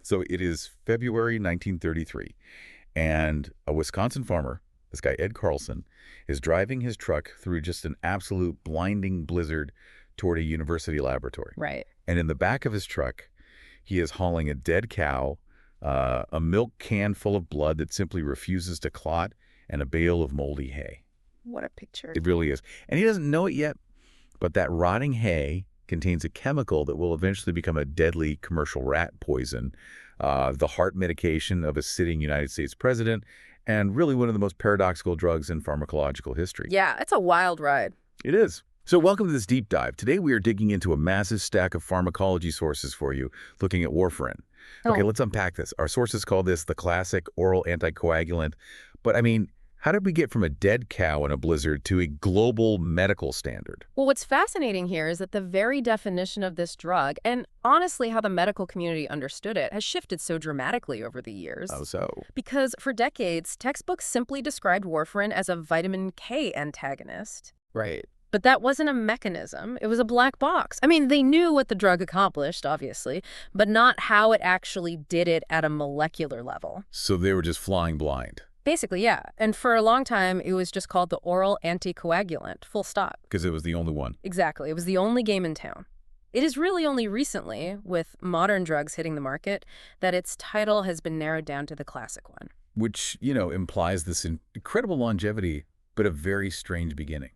So it is February 1933, and a Wisconsin farmer, this guy Ed Carlson, is driving his truck through just an absolute blinding blizzard toward a university laboratory. Right. And in the back of his truck, he is hauling a dead cow, a milk can full of blood that simply refuses to clot, and a bale of moldy hay. What a picture. It really is. And he doesn't know it yet, but that rotting hay contains a chemical that will eventually become a deadly commercial rat poison, the heart medication of a sitting United States president, and really one of the most paradoxical drugs in pharmacological history. Yeah, it's a wild ride. It is. So welcome to this deep dive. Today we are digging into a massive stack of pharmacology sources for you, looking at warfarin. Okay, let's unpack this. Our sources call this the classic oral anticoagulant. But I mean, how did we get from a dead cow in a blizzard to a global medical standard? Well, what's fascinating here is that the very definition of this drug, and honestly how the medical community understood it, has shifted so dramatically over the years. Oh, so? Because for decades, textbooks simply described warfarin as a vitamin K antagonist. Right. But that wasn't a mechanism. It was a black box. I mean, they knew what the drug accomplished, obviously, but not how it actually did it at a molecular level. So they were just flying blind. Basically, yeah. And for a long time, it was just called the oral anticoagulant, full stop. Because it was the only one. Exactly. It was the only game in town. It is really only recently, with modern drugs hitting the market, that its title has been narrowed down to the classic one. Which, implies this incredible longevity, but a very strange beginning.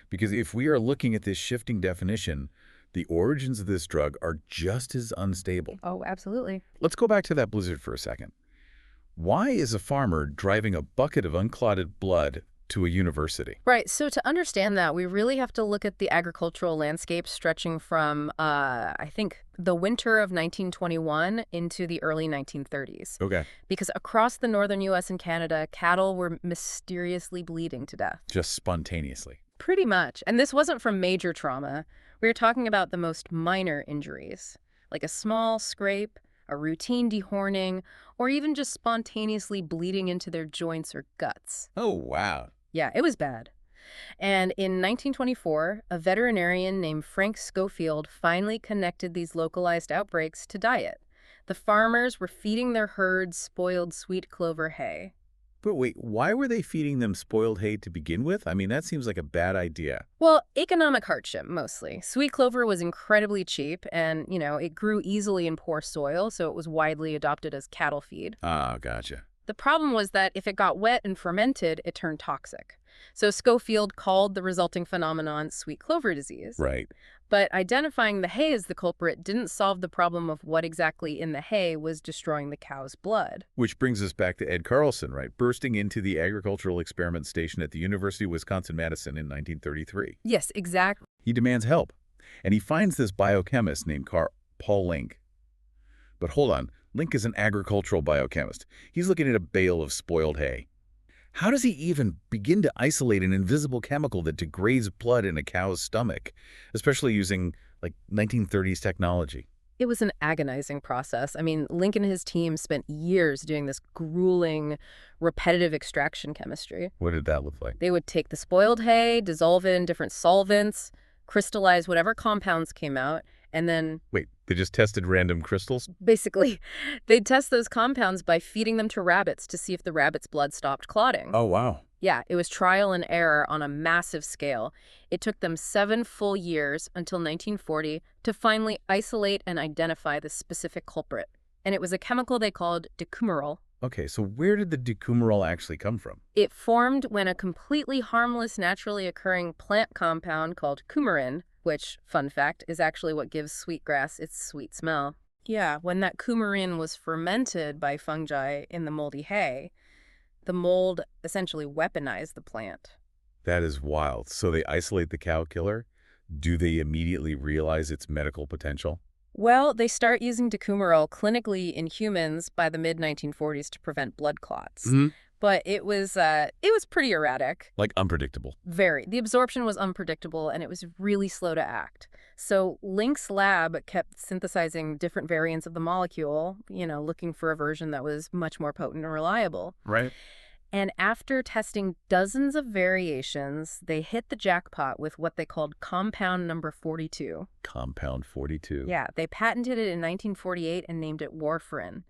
Because if we are looking at this shifting definition, the origins of this drug are just as unstable. Oh, absolutely. Let's go back to that blizzard for a second. Why is a farmer driving a bucket of unclotted blood to a university? Right. So to understand that, we really have to look at the agricultural landscape stretching from, I think, the winter of 1921 into the early 1930s. Okay. Because across the northern U.S. and Canada, cattle were mysteriously bleeding to death. Just spontaneously. Pretty much. And this wasn't from major trauma. We were talking about the most minor injuries, like a small scrape, a routine dehorning, or even just spontaneously bleeding into their joints or guts. Oh, wow. Yeah, it was bad. And in 1924, a veterinarian named Frank Schofield finally connected these localized outbreaks to diet. The farmers were feeding their herds spoiled sweet clover hay. But wait, why were they feeding them spoiled hay to begin with? I mean, that seems like a bad idea. Well, economic hardship, mostly. Sweet clover was incredibly cheap, and, it grew easily in poor soil, so it was widely adopted as cattle feed. Ah, gotcha. The problem was that if it got wet and fermented, it turned toxic. So Schofield called the resulting phenomenon sweet clover disease. Right. But identifying the hay as the culprit didn't solve the problem of what exactly in the hay was destroying the cow's blood. Which brings us back to Ed Carlson, right? Bursting into the agricultural experiment station at the University of Wisconsin-Madison in 1933. Yes, exactly. He demands help, and he finds this biochemist named Paul Link. But hold on, Link is an agricultural biochemist. He's looking at a bale of spoiled hay. How does he even begin to isolate an invisible chemical that degrades blood in a cow's stomach, especially using, 1930s technology? It was an agonizing process. I mean, Link and his team spent years doing this grueling, repetitive extraction chemistry. What did that look like? They would take the spoiled hay, dissolve it in different solvents, crystallize whatever compounds came out, and then... Wait, they just tested random crystals? Basically, they'd test those compounds by feeding them to rabbits to see if the rabbit's blood stopped clotting. Oh, wow. Yeah, it was trial and error on a massive scale. It took them 7 full years until 1940 to finally isolate and identify the specific culprit. And it was a chemical they called decumerol. Okay, so where did the decumerol actually come from? It formed when a completely harmless, naturally occurring plant compound called coumarin, which, fun fact, is actually what gives sweetgrass its sweet smell. Yeah, when that coumarin was fermented by fungi in the moldy hay, the mold essentially weaponized the plant. That is wild. So they isolate the cow killer? Do they immediately realize its medical potential? Well, they start using decumerol clinically in humans by the mid-1940s to prevent blood clots. Mm-hmm. But it was pretty erratic. Like unpredictable. Very. The absorption was unpredictable, and it was really slow to act. So Link's lab kept synthesizing different variants of the molecule, looking for a version that was much more potent and reliable. Right. And after testing dozens of variations, they hit the jackpot with what they called compound number 42. Compound 42. Yeah, they patented it in 1948 and named it Warfarin.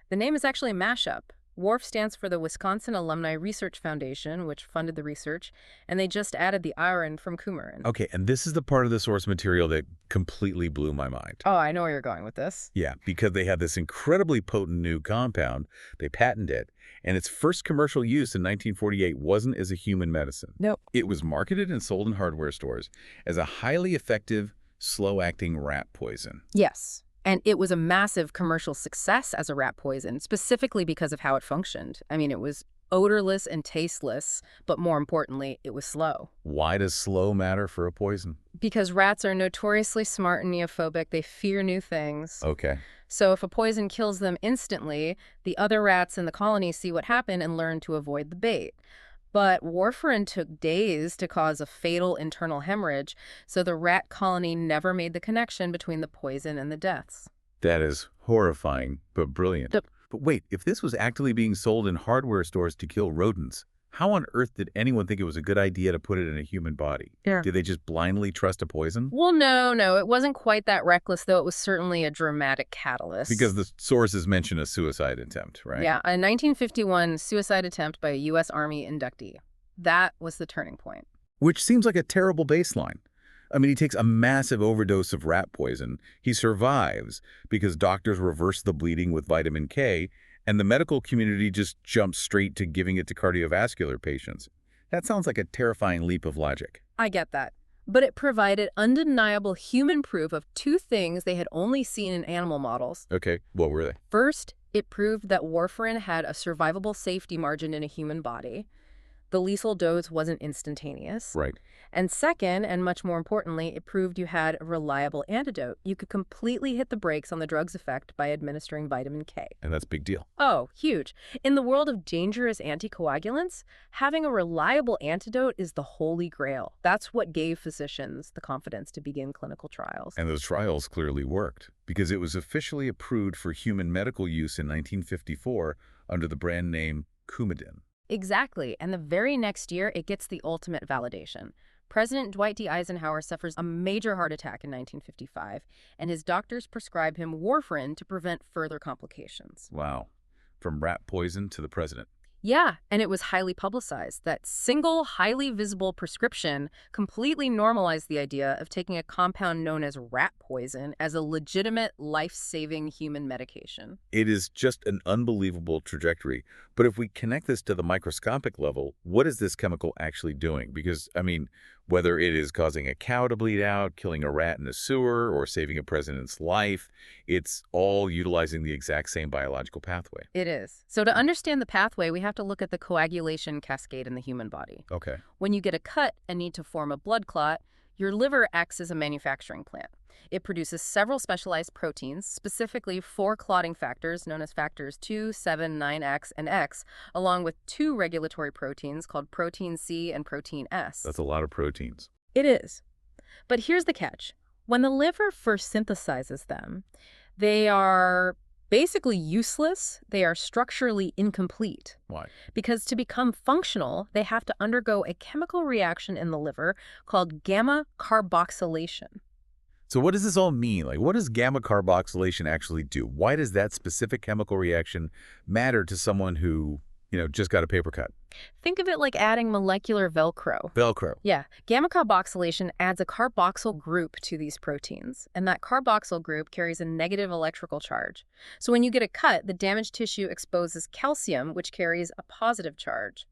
The name is actually a mashup. WARF stands for the Wisconsin Alumni Research Foundation, which funded the research, and they just added the iron from coumarin. Okay, and this is the part of the source material that completely blew my mind. Oh, I know where you're going with this. Yeah, because they had this incredibly potent new compound, they patented it, and its first commercial use in 1948 wasn't as a human medicine. Nope. It was marketed and sold in hardware stores as a highly effective, slow-acting rat poison. Yes. And it was a massive commercial success as a rat poison, specifically because of how it functioned. I mean, it was odorless and tasteless, but more importantly, it was slow. Why does slow matter for a poison? Because rats are notoriously smart and neophobic. They fear new things. Okay. So if a poison kills them instantly, the other rats in the colony see what happened and learn to avoid the bait. But warfarin took days to cause a fatal internal hemorrhage, so the rat colony never made the connection between the poison and the deaths. That is horrifying, but brilliant. But wait, if this was actively being sold in hardware stores to kill rodents, how on earth did anyone think it was a good idea to put it in a human body? Yeah. Did they just blindly trust a poison? Well, no, it wasn't quite that reckless, though it was certainly a dramatic catalyst. Because the sources mention a suicide attempt, right? Yeah, a 1951 suicide attempt by a U.S. Army inductee. That was the turning point. Which seems like a terrible baseline. I mean, he takes a massive overdose of rat poison. He survives because doctors reverse the bleeding with vitamin K, and the medical community just jumps straight to giving it to cardiovascular patients. That sounds like a terrifying leap of logic. I get that. But it provided undeniable human proof of two things they had only seen in animal models. Okay, what were they? First, it proved that warfarin had a survivable safety margin in a human body. The lethal dose wasn't instantaneous. Right. And second, and much more importantly, it proved you had a reliable antidote. You could completely hit the brakes on the drug's effect by administering vitamin K. And that's a big deal. Oh, huge. In the world of dangerous anticoagulants, having a reliable antidote is the holy grail. That's what gave physicians the confidence to begin clinical trials. And those trials clearly worked, because it was officially approved for human medical use in 1954 under the brand name Coumadin. Exactly. And the very next year, it gets the ultimate validation. President Dwight D. Eisenhower suffers a major heart attack in 1955, and his doctors prescribe him warfarin to prevent further complications. Wow. From rat poison to the president. Yeah, and it was highly publicized. That single, highly visible prescription completely normalized the idea of taking a compound known as rat poison as a legitimate, life-saving human medication. It is just an unbelievable trajectory. But if we connect this to the microscopic level, what is this chemical actually doing? Because, I mean, whether it is causing a cow to bleed out, killing a rat in a sewer, or saving a president's life, it's all utilizing the exact same biological pathway. It is. So to understand the pathway, we have to look at the coagulation cascade in the human body. Okay. When you get a cut and need to form a blood clot, your liver acts as a manufacturing plant. It produces several specialized proteins, specifically 4 clotting factors known as factors 2, 7, 9X, and X, along with 2 regulatory proteins called protein C and protein S. That's a lot of proteins. It is. But here's the catch. When the liver first synthesizes them, they are basically useless. They are structurally incomplete. Why? Because to become functional, they have to undergo a chemical reaction in the liver called gamma carboxylation. So what does this all mean? Like, what does gamma carboxylation actually do? Why does that specific chemical reaction matter to someone who, just got a paper cut? Think of it like adding molecular Velcro. Velcro. Yeah. Gamma carboxylation adds a carboxyl group to these proteins, and that carboxyl group carries a negative electrical charge. So when you get a cut, the damaged tissue exposes calcium, which carries a positive charge.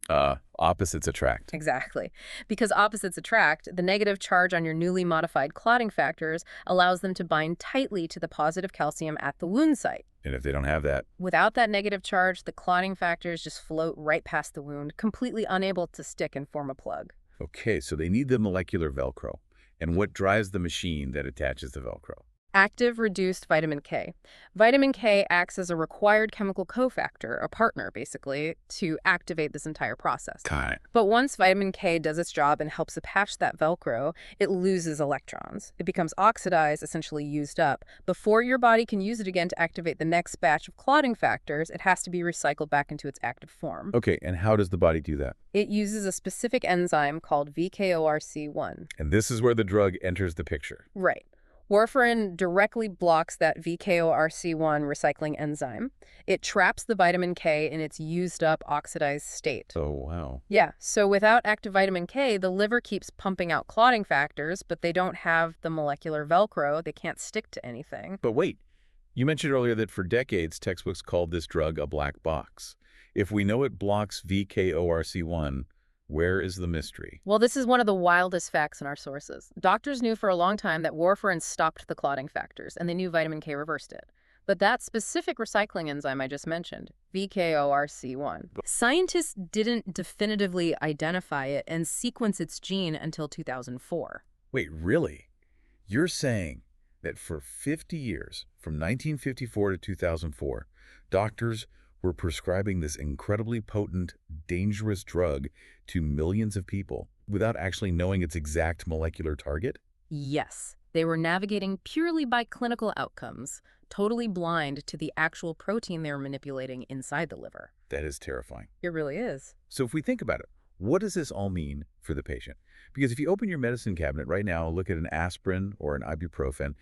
Opposites attract. Exactly. Because opposites attract, the negative charge on your newly modified clotting factors allows them to bind tightly to the positive calcium at the wound site. And if they don't have that? Without that negative charge, the clotting factors just float right past the wound, completely unable to stick and form a plug. Okay, so they need the molecular Velcro. And what drives the machine that attaches the Velcro? Active reduced vitamin K. Vitamin K acts as a required chemical cofactor, a partner, basically, to activate this entire process. Got it. But once vitamin K does its job and helps attach that Velcro, it loses electrons. It becomes oxidized, essentially used up. Before your body can use it again to activate the next batch of clotting factors, it has to be recycled back into its active form. Okay, and how does the body do that? It uses a specific enzyme called VKORC1. And this is where the drug enters the picture. Right. Warfarin directly blocks that VKORC1 recycling enzyme. It traps the vitamin K in its used-up oxidized state. Oh, wow. Yeah, so without active vitamin K, the liver keeps pumping out clotting factors, but they don't have the molecular Velcro. They can't stick to anything. But wait, you mentioned earlier that for decades, textbooks called this drug a black box. If we know it blocks VKORC1, where is the mystery? Well, this is one of the wildest facts in our sources. Doctors knew for a long time that warfarin stopped the clotting factors, and they knew vitamin K reversed it. But that specific recycling enzyme I just mentioned, VKORC1, scientists didn't definitively identify it and sequence its gene until 2004. Wait, really? You're saying that for 50 years, from 1954 to 2004, doctors were prescribing this incredibly potent, dangerous drug to millions of people without actually knowing its exact molecular target? Yes, they were navigating purely by clinical outcomes, totally blind to the actual protein they were manipulating inside the liver. That is terrifying. It really is. So if we think about it, what does this all mean for the patient? Because if you open your medicine cabinet right now, look at an aspirin or an ibuprofen,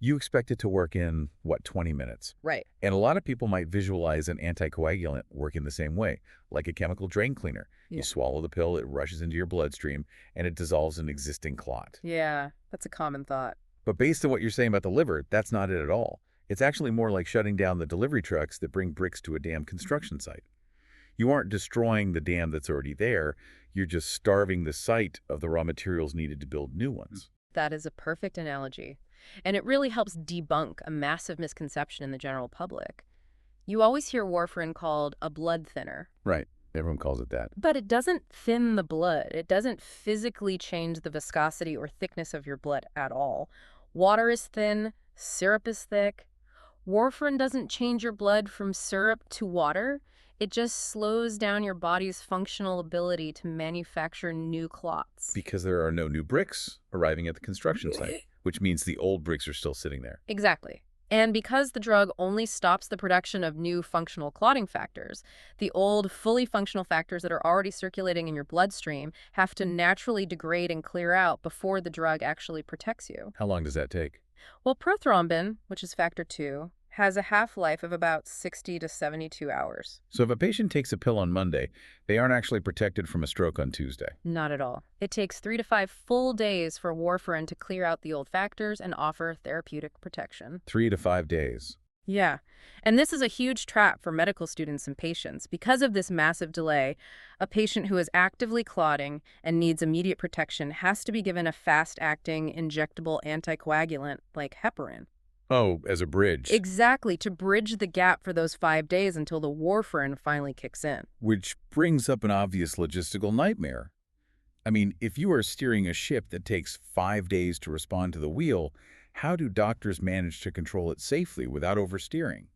you expect it to work in, 20 minutes? Right. And a lot of people might visualize an anticoagulant working the same way, like a chemical drain cleaner. Yeah. You swallow the pill, it rushes into your bloodstream, and it dissolves an existing clot. Yeah, that's a common thought. But based on what you're saying about the liver, that's not it at all. It's actually more like shutting down the delivery trucks that bring bricks to a dam construction site. You aren't destroying the dam that's already there, you're just starving the site of the raw materials needed to build new ones. That is a perfect analogy. And it really helps debunk a massive misconception in the general public. You always hear warfarin called a blood thinner. Right. Everyone calls it that. But it doesn't thin the blood. It doesn't physically change the viscosity or thickness of your blood at all. Water is thin, syrup is thick. Warfarin doesn't change your blood from syrup to water. It just slows down your body's functional ability to manufacture new clots. Because there are no new bricks arriving at the construction site, which means the old bricks are still sitting there. Exactly. And because the drug only stops the production of new functional clotting factors, the old, fully functional factors that are already circulating in your bloodstream have to naturally degrade and clear out before the drug actually protects you. How long does that take? Well, prothrombin, which is factor 2, has a half-life of about 60 to 72 hours. So if a patient takes a pill on Monday, they aren't actually protected from a stroke on Tuesday. Not at all. It takes 3 to 5 full days for warfarin to clear out the old factors and offer therapeutic protection. 3 to 5 days. Yeah, and this is a huge trap for medical students and patients. Because of this massive delay, a patient who is actively clotting and needs immediate protection has to be given a fast-acting injectable anticoagulant like heparin. Oh, as a bridge. Exactly, to bridge the gap for those 5 days until the warfarin finally kicks in. Which brings up an obvious logistical nightmare. I mean, if you are steering a ship that takes 5 days to respond to the wheel, how do doctors manage to control it safely without oversteering?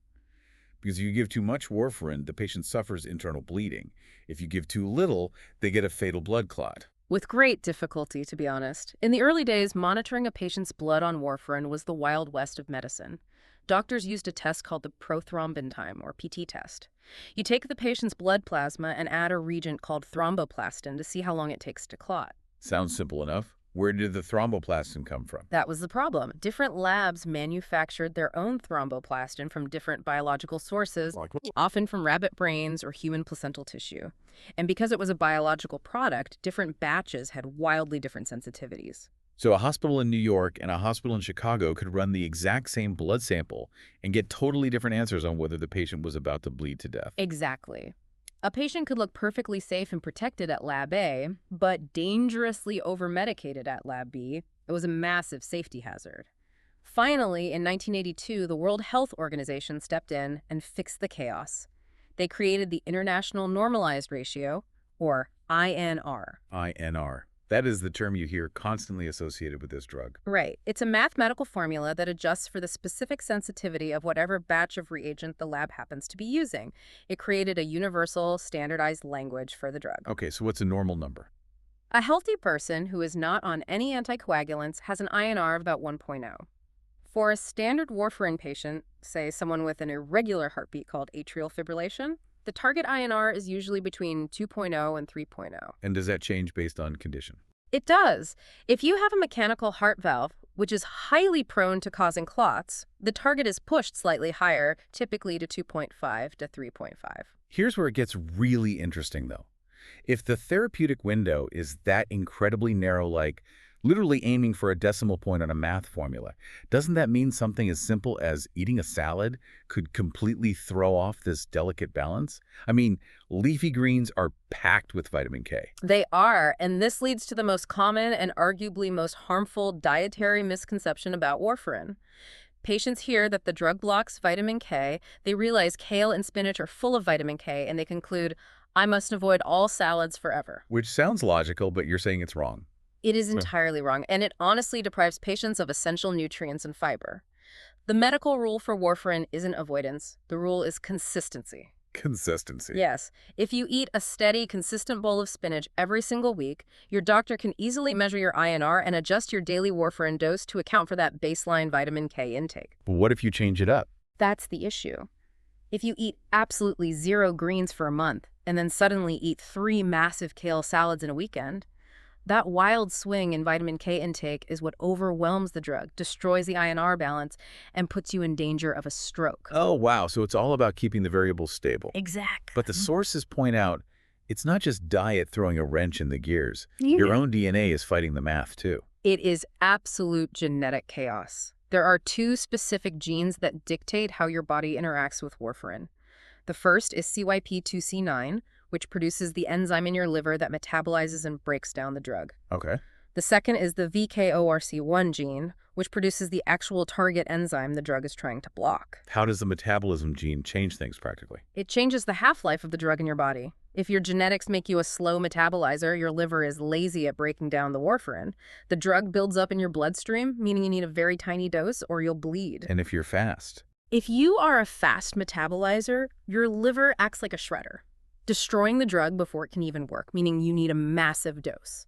Because if you give too much warfarin, the patient suffers internal bleeding. If you give too little, they get a fatal blood clot. With great difficulty, to be honest. In the early days, monitoring a patient's blood on warfarin was the Wild West of medicine. Doctors used a test called the prothrombin time, or PT test. You take the patient's blood plasma and add a reagent called thromboplastin to see how long it takes to clot. Sounds simple enough. Where did the thromboplastin come from? That was the problem. Different labs manufactured their own thromboplastin from different biological sources, often from rabbit brains or human placental tissue. And because it was a biological product, different batches had wildly different sensitivities. So a hospital in New York and a hospital in Chicago could run the exact same blood sample and get totally different answers on whether the patient was about to bleed to death. Exactly. A patient could look perfectly safe and protected at Lab A, but dangerously over-medicated at Lab B. It was a massive safety hazard. Finally, in 1982, the World Health Organization stepped in and fixed the chaos. They created the International Normalized Ratio, or INR. INR. That is the term you hear constantly associated with this drug. Right. It's a mathematical formula that adjusts for the specific sensitivity of whatever batch of reagent the lab happens to be using. It created a universal, standardized language for the drug. Okay, so what's a normal number? A healthy person who is not on any anticoagulants has an INR of about 1.0. For a standard warfarin patient, say someone with an irregular heartbeat called atrial fibrillation, the target INR is usually between 2.0 and 3.0. And does that change based on condition? It does. If you have a mechanical heart valve, which is highly prone to causing clots, the target is pushed slightly higher, typically to 2.5 to 3.5. Here's where it gets really interesting, though. If the therapeutic window is that incredibly narrow, like literally aiming for a decimal point on a math formula, doesn't that mean something as simple as eating a salad could completely throw off this delicate balance? I mean, leafy greens are packed with vitamin K. They are, and this leads to the most common and arguably most harmful dietary misconception about warfarin. Patients hear that the drug blocks vitamin K, they realize kale and spinach are full of vitamin K, and they conclude, I must avoid all salads forever. Which sounds logical, but you're saying it's wrong. It is entirely wrong, and it honestly deprives patients of essential nutrients and fiber. The medical rule for warfarin isn't avoidance. The rule is consistency. Consistency. Yes. If you eat a steady, consistent bowl of spinach every single week, your doctor can easily measure your INR and adjust your daily warfarin dose to account for that baseline vitamin K intake. But what if you change it up? That's the issue. If you eat absolutely 0 greens for a month and then suddenly eat 3 massive kale salads in a weekend, that wild swing in vitamin K intake is what overwhelms the drug, destroys the INR balance, and puts you in danger of a stroke. Oh, wow. So it's all about keeping the variables stable. Exactly. But the sources point out it's not just diet throwing a wrench in the gears. Your own DNA is fighting the math, too. It is absolute genetic chaos. There are 2 specific genes that dictate how your body interacts with warfarin. The first is CYP2C9, which produces the enzyme in your liver that metabolizes and breaks down the drug. Okay. The second is the VKORC1 gene, which produces the actual target enzyme the drug is trying to block. How does the metabolism gene change things practically? It changes the half-life of the drug in your body. If your genetics make you a slow metabolizer, your liver is lazy at breaking down the warfarin. The drug builds up in your bloodstream, meaning you need a very tiny dose or you'll bleed. And if you're fast? If you are a fast metabolizer, your liver acts like a shredder, destroying the drug before it can even work, meaning you need a massive dose.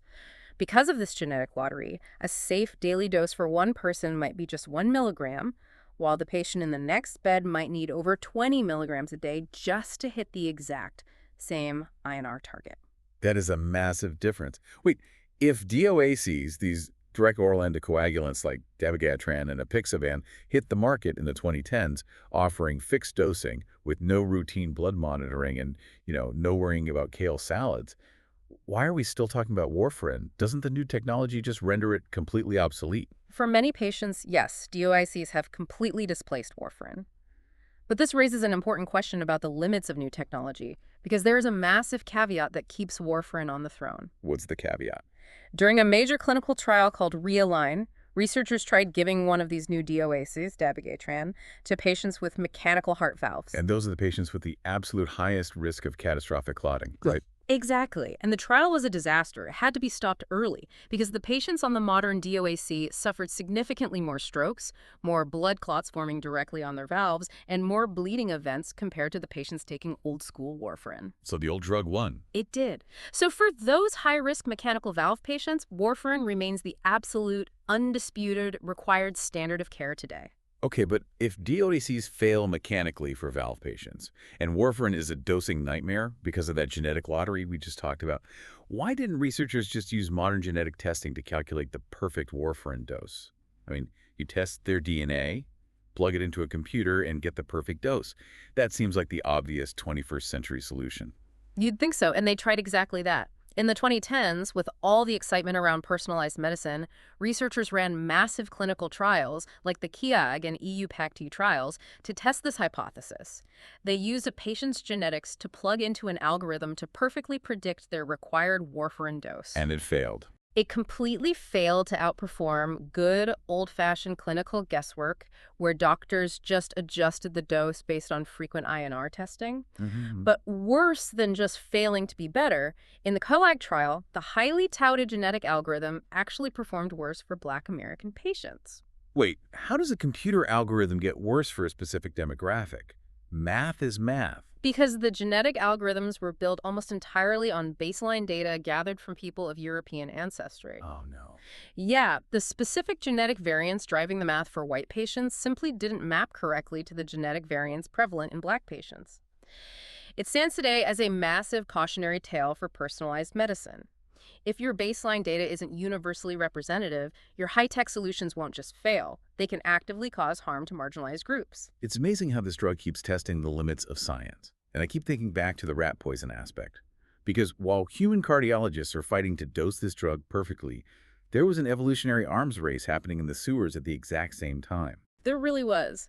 Because of this genetic lottery, a safe daily dose for one person might be just 1 milligram, while the patient in the next bed might need over 20 milligrams a day just to hit the exact same INR target. That is a massive difference. Wait, if DOACs, these direct oral anticoagulants like dabigatran and apixaban, hit the market in the 2010s, offering fixed dosing with no routine blood monitoring and, no worrying about kale salads, why are we still talking about warfarin? Doesn't the new technology just render it completely obsolete? For many patients, yes, DOACs have completely displaced warfarin. But this raises an important question about the limits of new technology, because there is a massive caveat that keeps warfarin on the throne. What's the caveat? During a major clinical trial called Realign, researchers tried giving one of these new DOACs, dabigatran, to patients with mechanical heart valves. And those are the patients with the absolute highest risk of catastrophic clotting, right? Exactly. And the trial was a disaster. It had to be stopped early because the patients on the modern DOAC suffered significantly more strokes, more blood clots forming directly on their valves, and more bleeding events compared to the patients taking old-school warfarin. So the old drug won. It did. So for those high-risk mechanical valve patients, warfarin remains the absolute, undisputed, required standard of care today. Okay, but if DOACs fail mechanically for valve patients, and warfarin is a dosing nightmare because of that genetic lottery we just talked about, why didn't researchers just use modern genetic testing to calculate the perfect warfarin dose? I mean, you test their DNA, plug it into a computer, and get the perfect dose. That seems like the obvious 21st century solution. You'd think so, and they tried exactly that. In the 2010s, with all the excitement around personalized medicine, researchers ran massive clinical trials, like the KIAG and EU-PACT trials, to test this hypothesis. They used a patient's genetics to plug into an algorithm to perfectly predict their required warfarin dose. And it failed. It completely failed to outperform good, old-fashioned clinical guesswork, where doctors just adjusted the dose based on frequent INR testing. Hmm. But worse than just failing to be better, in the COAG trial, the highly touted genetic algorithm actually performed worse for Black American patients. Wait, how does a computer algorithm get worse for a specific demographic? Math is math. Because the genetic algorithms were built almost entirely on baseline data gathered from people of European ancestry. Oh, no. Yeah, the specific genetic variants driving the math for white patients simply didn't map correctly to the genetic variants prevalent in Black patients. It stands today as a massive cautionary tale for personalized medicine. If your baseline data isn't universally representative, your high-tech solutions won't just fail. They can actively cause harm to marginalized groups. It's amazing how this drug keeps testing the limits of science. And I keep thinking back to the rat poison aspect. Because while human cardiologists are fighting to dose this drug perfectly, there was an evolutionary arms race happening in the sewers at the exact same time. There really was.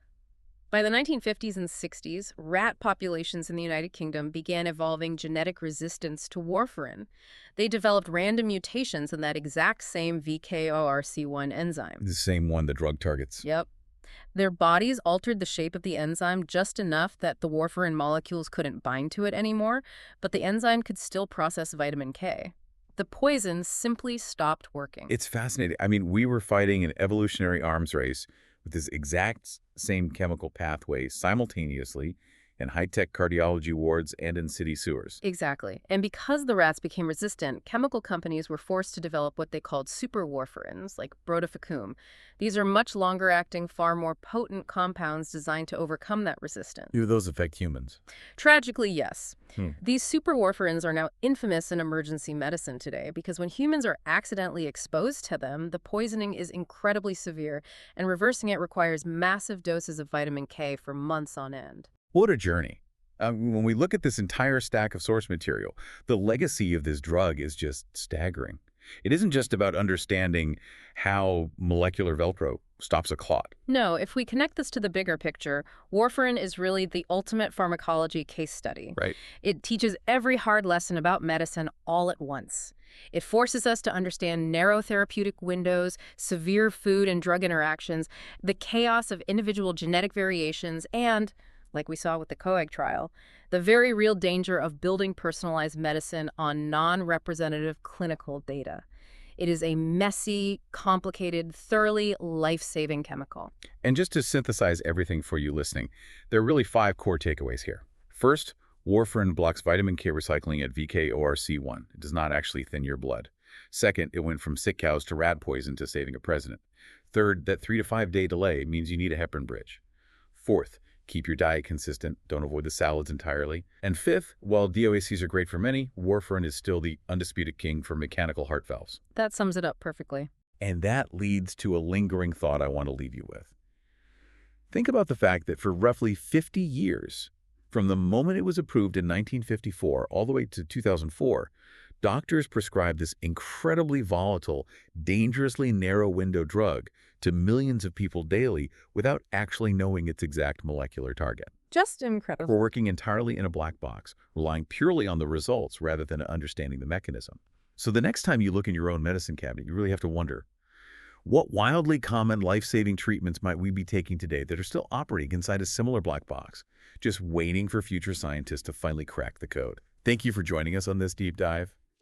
By the 1950s and 60s, rat populations in the United Kingdom began evolving genetic resistance to warfarin. They developed random mutations in that exact same VKORC1 enzyme. The same one the drug targets. Yep. Their bodies altered the shape of the enzyme just enough that the warfarin molecules couldn't bind to it anymore, but the enzyme could still process vitamin K. The poison simply stopped working. It's fascinating. I mean, we were fighting an evolutionary arms race with this exact same chemical pathway simultaneously in high-tech cardiology wards and in city sewers. Exactly. And because the rats became resistant, chemical companies were forced to develop what they called super warfarins, like brodifacoum. These are much longer-acting, far more potent compounds designed to overcome that resistance. Do those affect humans? Tragically, yes. Hmm. These super warfarins are now infamous in emergency medicine today because when humans are accidentally exposed to them, the poisoning is incredibly severe, and reversing it requires massive doses of vitamin K for months on end. What a journey. When we look at this entire stack of source material, the legacy of this drug is just staggering. It isn't just about understanding how molecular Velcro stops a clot. No, if we connect this to the bigger picture, warfarin is really the ultimate pharmacology case study. Right. It teaches every hard lesson about medicine all at once. It forces us to understand narrow therapeutic windows, severe food and drug interactions, the chaos of individual genetic variations, and, like we saw with the COAG trial, the very real danger of building personalized medicine on non-representative clinical data. It is a messy, complicated, thoroughly life-saving chemical. And just to synthesize everything for you listening, there are really 5 core takeaways here. First, warfarin blocks vitamin K recycling at VKORC1. It does not actually thin your blood. Second, it went from sick cows to rat poison to saving a president. Third, that 3 to 5 day delay means you need a heparin bridge. Fourth, keep your diet consistent. Don't avoid the salads entirely. And fifth, while DOACs are great for many, warfarin is still the undisputed king for mechanical heart valves. That sums it up perfectly. And that leads to a lingering thought I want to leave you with. Think about the fact that for roughly 50 years, from the moment it was approved in 1954 all the way to 2004, doctors prescribed this incredibly volatile, dangerously narrow window drug to millions of people daily without actually knowing its exact molecular target. Just incredible. We're working entirely in a black box, relying purely on the results rather than understanding the mechanism. So the next time you look in your own medicine cabinet, you really have to wonder, what wildly common life-saving treatments might we be taking today that are still operating inside a similar black box, just waiting for future scientists to finally crack the code? Thank you for joining us on this deep dive.